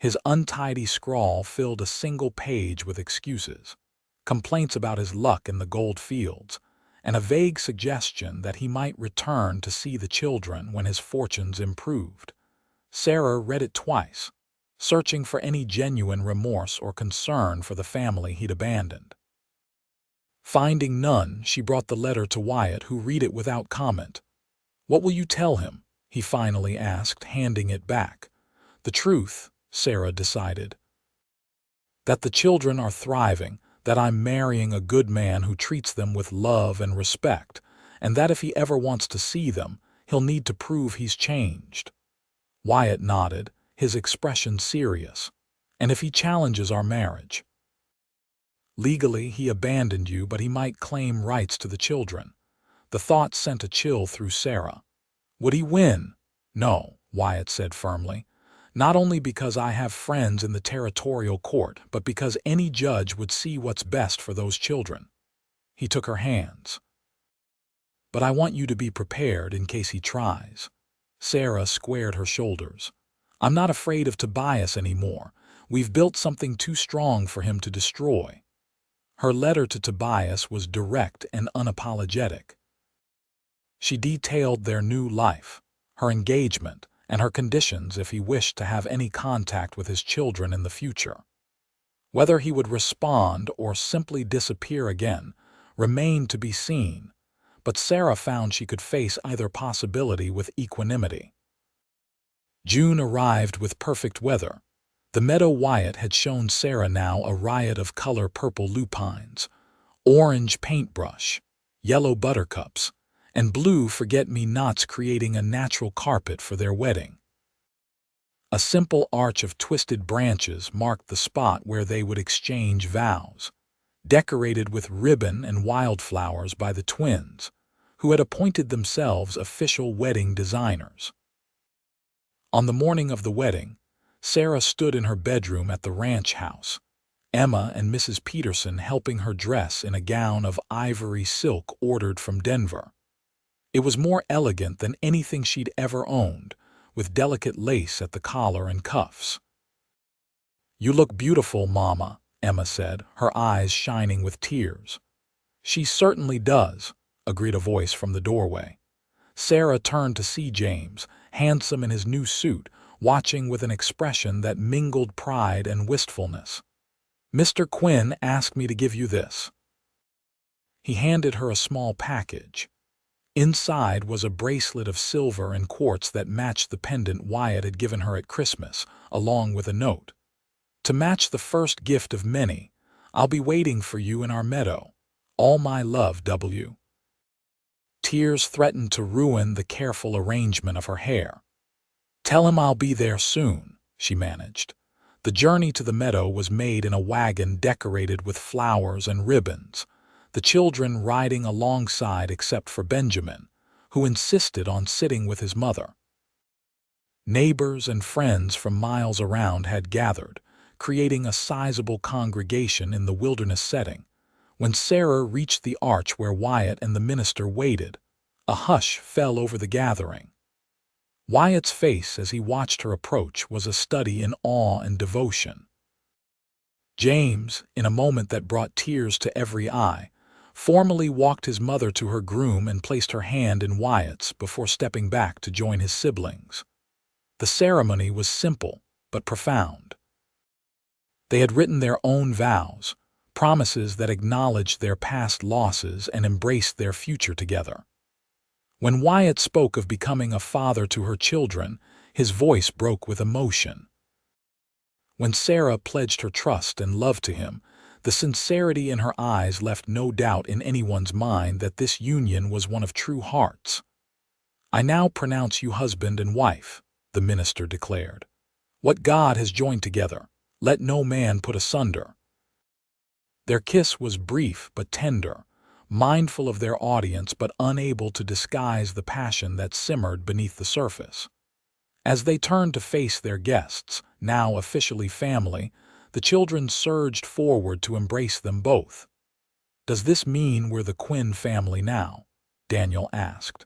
His untidy scrawl filled a single page with excuses, complaints about his luck in the gold fields, and a vague suggestion that he might return to see the children when his fortunes improved. Sarah read it twice, searching for any genuine remorse or concern for the family he'd abandoned. Finding none, she brought the letter to Wyatt, who read it without comment. "What will you tell him?" he finally asked, handing it back. "The truth," Sarah decided. "That the children are thriving, that I'm marrying a good man who treats them with love and respect, and that if he ever wants to see them, he'll need to prove he's changed." Wyatt nodded, his expression serious. "And if he challenges our marriage?" "Legally, he abandoned you, but he might claim rights to the children." The thought sent a chill through Sarah. "Would he win?" "No," Wyatt said firmly. "Not only because I have friends in the territorial court, but because any judge would see what's best for those children." He took her hands. "But I want you to be prepared in case he tries." Sarah squared her shoulders. "I'm not afraid of Tobias anymore. We've built something too strong for him to destroy." Her letter to Tobias was direct and unapologetic. She detailed their new life, her engagement, and her conditions if he wished to have any contact with his children in the future. Whether he would respond or simply disappear again remained to be seen, but Sarah found she could face either possibility with equanimity. June arrived with perfect weather. The meadow Wyatt had shown Sarah now a riot of color: purple lupines, orange paintbrush, yellow buttercups, and blue forget-me-nots, creating a natural carpet for their wedding. A simple arch of twisted branches marked the spot where they would exchange vows, decorated with ribbon and wildflowers by the twins, who had appointed themselves official wedding designers. On the morning of the wedding, Sarah stood in her bedroom at the ranch house, Emma and Mrs. Peterson helping her dress in a gown of ivory silk ordered from Denver. It was more elegant than anything she'd ever owned, with delicate lace at the collar and cuffs. "You look beautiful, Mama," Emma said, her eyes shining with tears. "She certainly does," agreed a voice from the doorway. Sarah turned to see James, handsome in his new suit, watching with an expression that mingled pride and wistfulness. "Mr. Quinn asked me to give you this." He handed her a small package. Inside was a bracelet of silver and quartz that matched the pendant Wyatt had given her at Christmas, along with a note. "To match the first gift of many, I'll be waiting for you in our meadow. All my love, W." Tears threatened to ruin the careful arrangement of her hair. "Tell him I'll be there soon," she managed. The journey to the meadow was made in a wagon decorated with flowers and ribbons, the children riding alongside except for Benjamin, who insisted on sitting with his mother. Neighbors and friends from miles around had gathered, creating a sizable congregation in the wilderness setting. When Sarah reached the arch where Wyatt and the minister waited, a hush fell over the gathering. Wyatt's face as he watched her approach was a study in awe and devotion. James, in a moment that brought tears to every eye, formally walked his mother to her groom and placed her hand in Wyatt's before stepping back to join his siblings. The ceremony was simple but profound. They had written their own vows, promises that acknowledged their past losses and embraced their future together. When Wyatt spoke of becoming a father to her children, his voice broke with emotion. When Sarah pledged her trust and love to him, the sincerity in her eyes left no doubt in anyone's mind that this union was one of true hearts. "I now pronounce you husband and wife," the minister declared. "What God has joined together, let no man put asunder." Their kiss was brief but tender, mindful of their audience but unable to disguise the passion that simmered beneath the surface. As they turned to face their guests, now officially family, the children surged forward to embrace them both. "Does this mean we're the Quinn family now?" Daniel asked.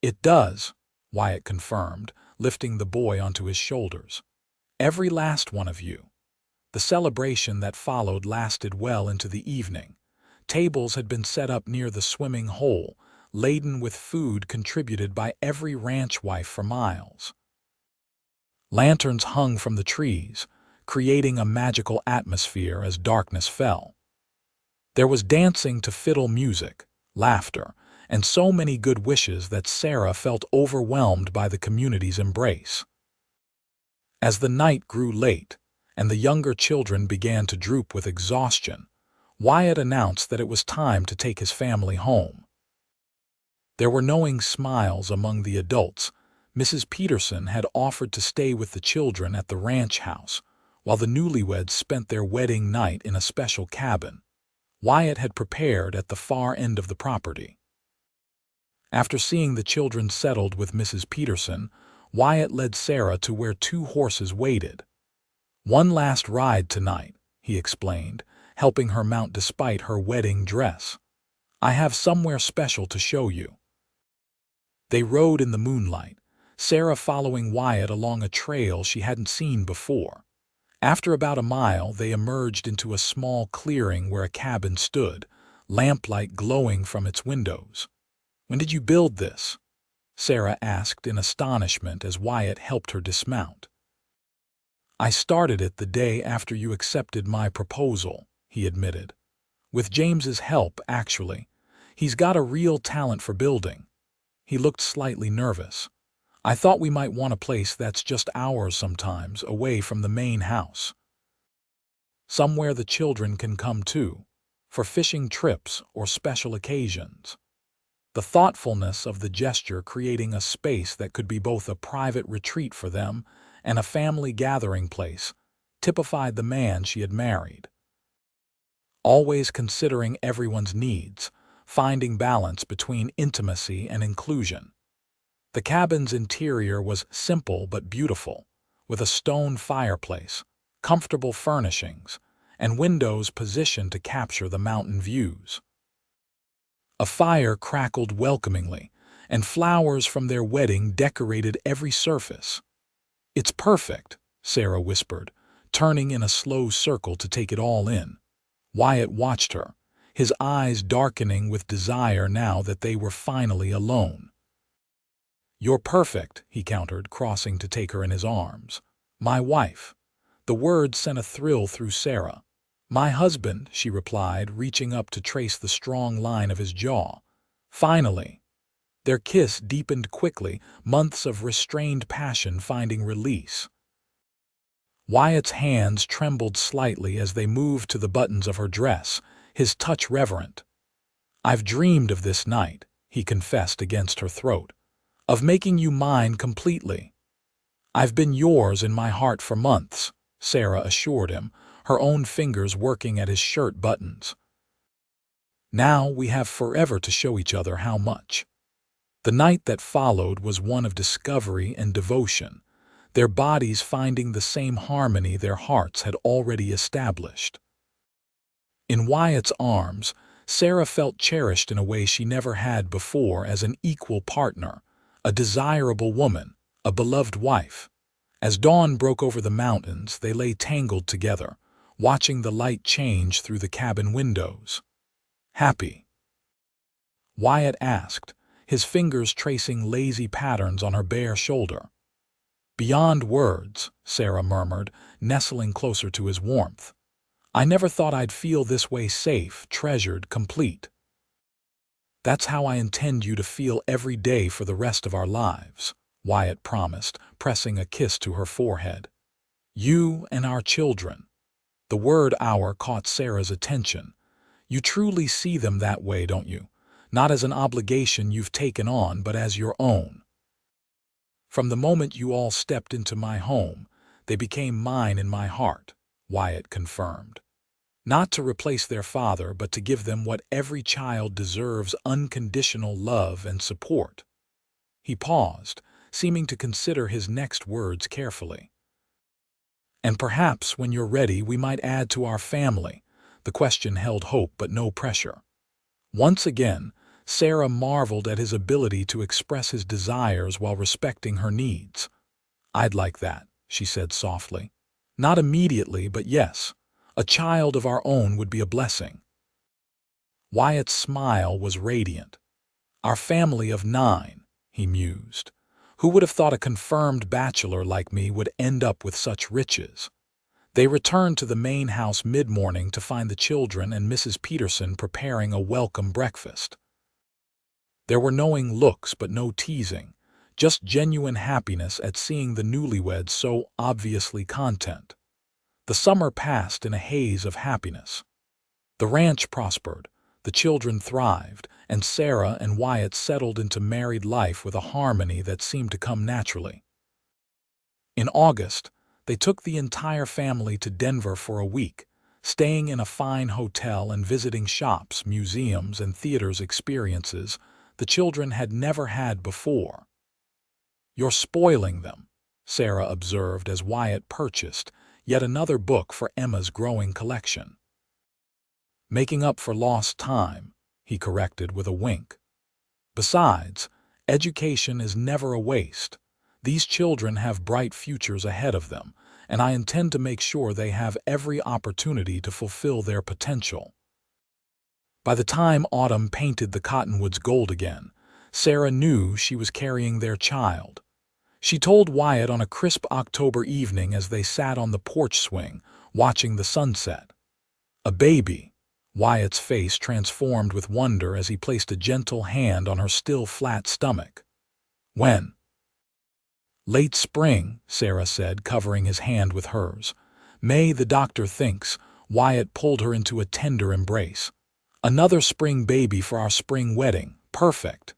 "It does," Wyatt confirmed, lifting the boy onto his shoulders. "Every last one of you." The celebration that followed lasted well into the evening. Tables had been set up near the swimming hole, laden with food contributed by every ranch wife for miles. Lanterns hung from the trees, creating a magical atmosphere as darkness fell. There was dancing to fiddle music, laughter, and so many good wishes that Sarah felt overwhelmed by the community's embrace. As the night grew late, and the younger children began to droop with exhaustion, Wyatt announced that it was time to take his family home. There were knowing smiles among the adults. Mrs. Peterson had offered to stay with the children at the ranch house, while the newlyweds spent their wedding night in a special cabin Wyatt had prepared at the far end of the property. After seeing the children settled with Mrs. Peterson, Wyatt led Sarah to where 2 horses waited. "One last ride tonight," he explained, helping her mount despite her wedding dress. "I have somewhere special to show you." They rode in the moonlight, Sarah following Wyatt along a trail she hadn't seen before. After about a mile, they emerged into a small clearing where a cabin stood, lamplight glowing from its windows. "When did you build this?" Sarah asked in astonishment as Wyatt helped her dismount. "I started it the day after you accepted my proposal," he admitted. "With James's help, actually. He's got a real talent for building." He looked slightly nervous. "I thought we might want a place that's just ours sometimes, away from the main house. Somewhere the children can come to, for fishing trips or special occasions." The thoughtfulness of the gesture creating a space that could be both a private retreat for them and a family gathering place typified the man she had married. Always considering everyone's needs, finding balance between intimacy and inclusion. The cabin's interior was simple but beautiful, with a stone fireplace, comfortable furnishings, and windows positioned to capture the mountain views. A fire crackled welcomingly, and flowers from their wedding decorated every surface. "It's perfect," Sarah whispered, turning in a slow circle to take it all in. Wyatt watched her, his eyes darkening with desire now that they were finally alone. "You're perfect," he countered, crossing to take her in his arms. "My wife." The word sent a thrill through Sarah. "My husband," she replied, reaching up to trace the strong line of his jaw. Finally. Their kiss deepened quickly, months of restrained passion finding release. Wyatt's hands trembled slightly as they moved to the buttons of her dress, his touch reverent. "I've dreamed of this night," he confessed against her throat, "of making you mine completely." "I've been yours in my heart for months," Sarah assured him, her own fingers working at his shirt buttons. "Now we have forever to show each other how much." The night that followed was one of discovery and devotion, their bodies finding the same harmony their hearts had already established. In Wyatt's arms, Sarah felt cherished in a way she never had before, as an equal partner, a desirable woman, a beloved wife. As dawn broke over the mountains, they lay tangled together, watching the light change through the cabin windows. "Happy?" Wyatt asked, his fingers tracing lazy patterns on her bare shoulder. "Beyond words," Sarah murmured, nestling closer to his warmth. "I never thought I'd feel this way, safe, treasured, complete." "That's how I intend you to feel every day for the rest of our lives," Wyatt promised, pressing a kiss to her forehead. "You and our children." The word "our" caught Sarah's attention. "You truly see them that way, don't you? Not as an obligation you've taken on, but as your own." "From the moment you all stepped into my home, they became mine in my heart," Wyatt confirmed. "Not to replace their father, but to give them what every child deserves: unconditional love and support." He paused, seeming to consider his next words carefully. "And perhaps, when you're ready, we might add to our family." The question held hope but no pressure. Once again, Sarah marveled at his ability to express his desires while respecting her needs. "I'd like that," she said softly. "Not immediately, but yes, a child of our own would be a blessing." Wyatt's smile was radiant. "Our family of 9, he mused. "Who would have thought a confirmed bachelor like me would end up with such riches?" They returned to the main house mid-morning to find the children and Mrs. Peterson preparing a welcome breakfast. There were knowing looks but no teasing, just genuine happiness at seeing the newlyweds so obviously content. The summer passed in a haze of happiness. The ranch prospered, the children thrived, and Sarah and Wyatt settled into married life with a harmony that seemed to come naturally. In August, they took the entire family to Denver for a week, staying in a fine hotel and visiting shops, museums, and theaters, experiences the children had never had before. "You're spoiling them," Sarah observed as Wyatt purchased yet another book for Emma's growing collection. "Making up for lost time," he corrected with a wink. "Besides, education is never a waste. These children have bright futures ahead of them, and I intend to make sure they have every opportunity to fulfill their potential." By the time autumn painted the cottonwoods gold again, Sarah knew she was carrying their child. She told Wyatt on a crisp October evening as they sat on the porch swing, watching the sunset. "A baby." Wyatt's face transformed with wonder as he placed a gentle hand on her still flat stomach. "When?" "Late spring," Sarah said, covering his hand with hers. "May, the doctor thinks." Wyatt pulled her into a tender embrace. "Another spring baby for our spring wedding. Perfect."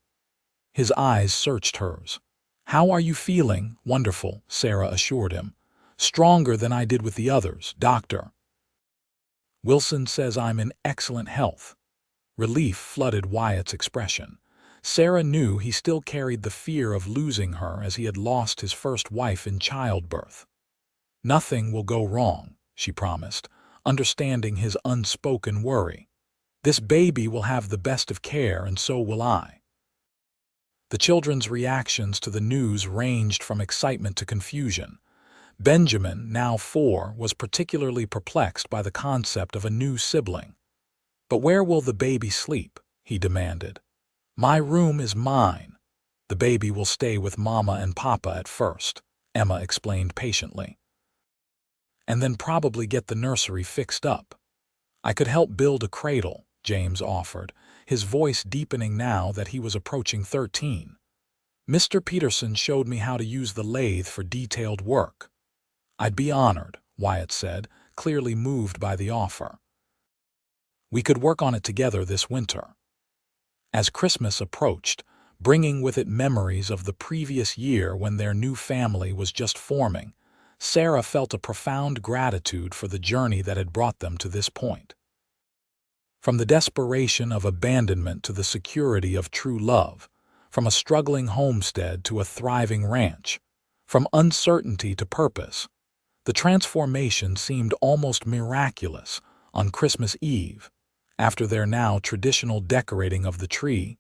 His eyes searched hers. "How are you feeling?" "Wonderful," Sarah assured him. "Stronger than I did with the others, doctor. Wilson says I'm in excellent health." Relief flooded Wyatt's expression. Sarah knew he still carried the fear of losing her as he had lost his first wife in childbirth. "Nothing will go wrong," she promised, understanding his unspoken worry. "This baby will have the best of care, and so will I." The children's reactions to the news ranged from excitement to confusion. Benjamin, now 4, was particularly perplexed by the concept of a new sibling. "But where will the baby sleep?" he demanded. "My room is mine. The baby will stay with Mama and Papa at first," Emma explained patiently. "And then probably get the nursery fixed up. I could help build a cradle," James offered, his voice deepening now that he was approaching 13. "Mr. Peterson showed me how to use the lathe for detailed work." "I'd be honored," Wyatt said, clearly moved by the offer. "We could work on it together this winter." As Christmas approached, bringing with it memories of the previous year when their new family was just forming, Sarah felt a profound gratitude for the journey that had brought them to this point. From the desperation of abandonment to the security of true love, from a struggling homestead to a thriving ranch, from uncertainty to purpose, the transformation seemed almost miraculous on Christmas Eve. After their now traditional decorating of the tree,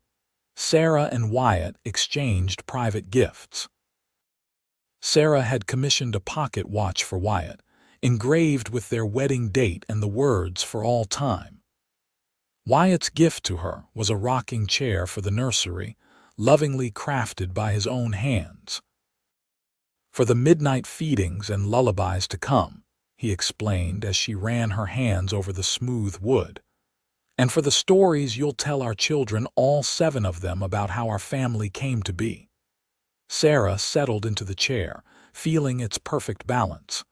Sarah and Wyatt exchanged private gifts. Sarah had commissioned a pocket watch for Wyatt, engraved with their wedding date and the words "for all time." Wyatt's gift to her was a rocking chair for the nursery, lovingly crafted by his own hands. "For the midnight feedings and lullabies to come," he explained as she ran her hands over the smooth wood. "And for the stories you'll tell our children, all 7 of them, about how our family came to be." Sarah settled into the chair, feeling its perfect balance.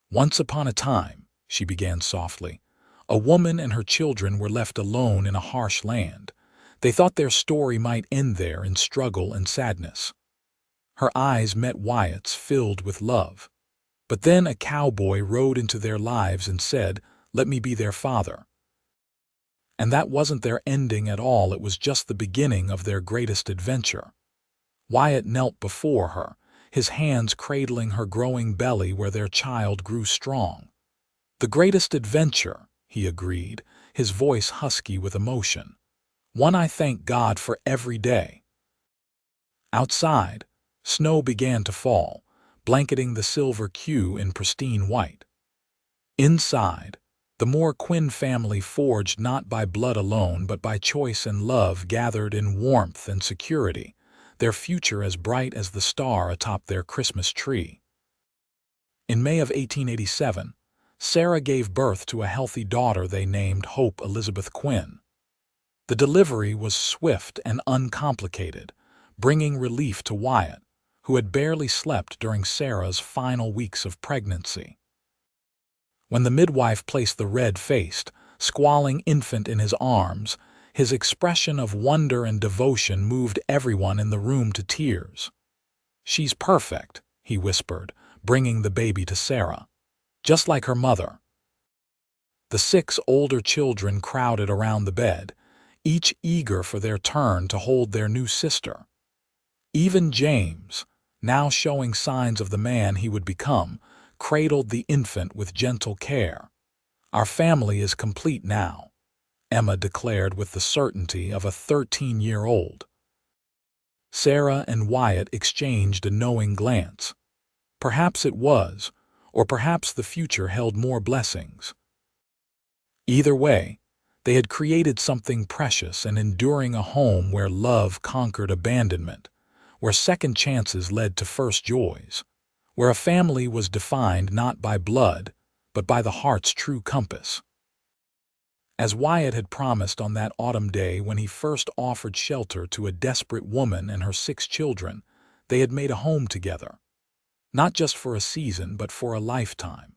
"Once upon a time," she began softly, "a woman and her children were left alone in a harsh land. They thought their story might end there in struggle and sadness." Her eyes met Wyatt's, filled with love. "But then a cowboy rode into their lives and said, 'Let me be their father.' And that wasn't their ending at all, it was just the beginning of their greatest adventure." Wyatt knelt before her, his hands cradling her growing belly where their child grew strong. "The greatest adventure," he agreed, his voice husky with emotion. "One I thank God for every day." Outside, snow began to fall, blanketing the silver queue in pristine white. Inside, the Moore Quinn family, forged not by blood alone but by choice and love, gathered in warmth and security, their future as bright as the star atop their Christmas tree. In May of 1887, Sarah gave birth to a healthy daughter they named Hope Elizabeth Quinn. The delivery was swift and uncomplicated, bringing relief to Wyatt, who had barely slept during Sarah's final weeks of pregnancy. When the midwife placed the red-faced, squalling infant in his arms, his expression of wonder and devotion moved everyone in the room to tears. "She's perfect," he whispered, bringing the baby to Sarah. "Just like her mother." The 6 older children crowded around the bed, each eager for their turn to hold their new sister. Even James, now showing signs of the man he would become, cradled the infant with gentle care. "Our family is complete now," Emma declared with the certainty of a 13-year-old. Sarah and Wyatt exchanged a knowing glance. Perhaps it was, or perhaps the future held more blessings. Either way, they had created something precious and enduring, a home where love conquered abandonment, where second chances led to first joys, where a family was defined not by blood, but by the heart's true compass. As Wyatt had promised on that autumn day when he first offered shelter to a desperate woman and her 6 children, they had made a home together, not just for a season but for a lifetime.